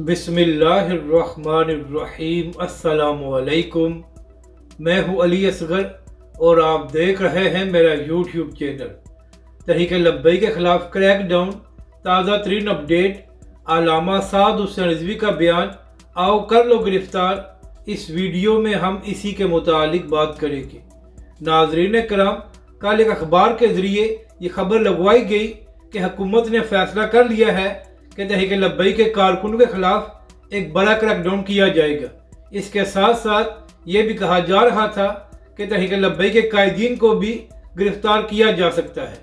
बिस्मिल्लाहिर्रहमानिर्रहीम। अस्सलाम वालेकुम। मैं हूँ अली असगर और आप देख रहे हैं मेरा यूट्यूब चैनल। तहरीक लब्बई के ख़िलाफ़ क्रैक डाउन, ताज़ा तरीन अपडेट, अल्लामा साद हुसैन रिज़वी का बयान, आओ कर लो गिरफ़्तार। इस वीडियो में हम इसी के मुतालिक बात करेंगे। नाज़रीन कराम, कल एक अखबार के ज़रिए ये खबर लगवाई गई कि हुकूमत ने फ़ैसला कर लिया है कि तहरीक लब्बई के कारकुनों के खिलाफ एक बड़ा क्रैकडाउन किया जाएगा। इसके साथ साथ ये भी कहा जा रहा था कि तहरीक लब्बई के कायदीन को भी गिरफ्तार किया जा सकता है।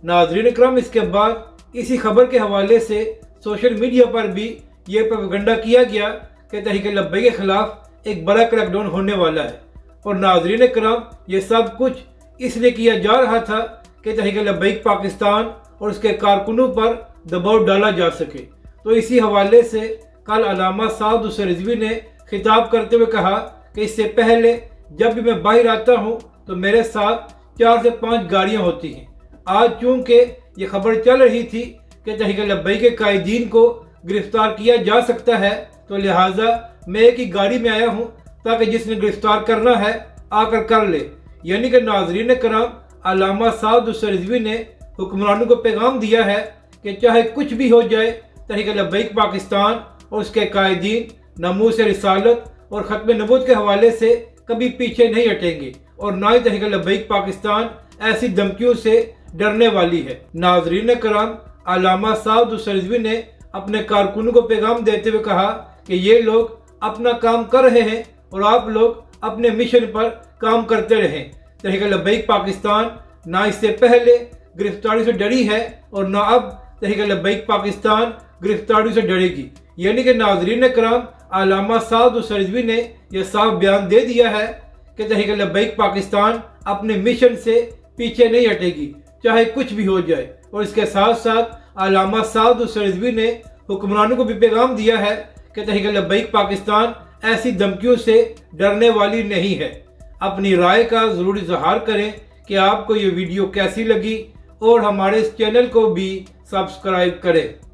नाज़रीन करम, इसके बाद इसी खबर के हवाले से सोशल मीडिया पर भी ये प्रोपेगेंडा किया गया कि तहरीक लब्बई के खिलाफ एक बड़ा क्रैकडाउन होने वाला है। और नाज़रीन करम, ये सब कुछ इसलिए किया जा रहा था कि तहरीक लब्बई पाकिस्तान और उसके कारकुनों पर दबाव डाला जा सके। तो इसी हवाले से कल अल्लामा साद हुसैन रिज़वी ने खिताब करते हुए कहा कि इससे पहले जब भी मैं बाहर आता हूँ तो मेरे साथ 4 से 5 गाड़ियाँ होती हैं। आज चूँकि ये खबर चल रही थी कि तहरीक लब्बई के कायदीन को गिरफ्तार किया जा सकता है, तो लिहाजा मैं एक ही गाड़ी में आया हूँ ताकि जिसने गिरफ्तार करना है आकर कर ले। यानी कि नाज़रीन कराम, अल्लामा साद हुसैन रिज़वी ने हुक्मरानों को पैगाम दिया है कि चाहे कुछ भी हो जाए, तहरीक लब्बई पाकिस्तान और उसके कायदीन नमूस रिसालत और ख़त्म नबूवत के हवाले से कभी पीछे नहीं हटेंगे और ना ही तहरीक लब्बई पाकिस्तान ऐसी धमकियों से डरने वाली है। नाज़रीन कराम, अल्लामा साद हुसैन रिज़वी ने अपने कारकुनों को पैगाम देते हुए कहा कि ये लोग अपना काम कर रहे हैं और आप लोग अपने मिशन पर काम करते रहें। तहरीक लब्बई पाकिस्तान ना इससे पहले गिरफ्तारी से डरी है और ना अब तहरीक लब्बई पाकिस्तान गिरफ्तारी से डरेगी। यानी कि नाज़रीन कराम, अल्लामा साद हुसैन रिज़वी ने यह साफ बयान दे दिया है कि तहरीक लब्बई पाकिस्तान अपने मिशन से पीछे नहीं हटेगी, चाहे कुछ भी हो जाए। और इसके साथ साथ अल्लामा साद हुसैन रिज़वी ने हुक्मरानों को भी पैगाम दिया है कि तहरीक लब्बई पाकिस्तान ऐसी धमकियों से डरने वाली नहीं है। अपनी राय का ज़रूर इज़हार करें कि आपको ये वीडियो कैसी लगी और हमारे इस चैनल को भी सब्सक्राइब करें।